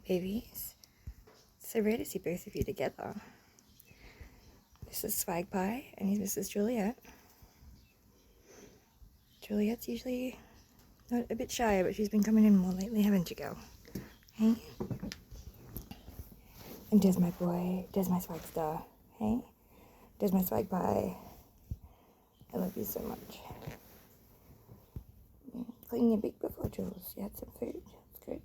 babies. It's so rare to see both of you together. This is Swag Pie, and this is Juliet. Juliet's usually not a bit shy, but she's been coming in more lately, haven't you, girl? Hey? And there's my boy, there's my swag star. Hey? There's my Swag Pie. I love you so much. Clean your beak before, Jules. You had some food. It's good.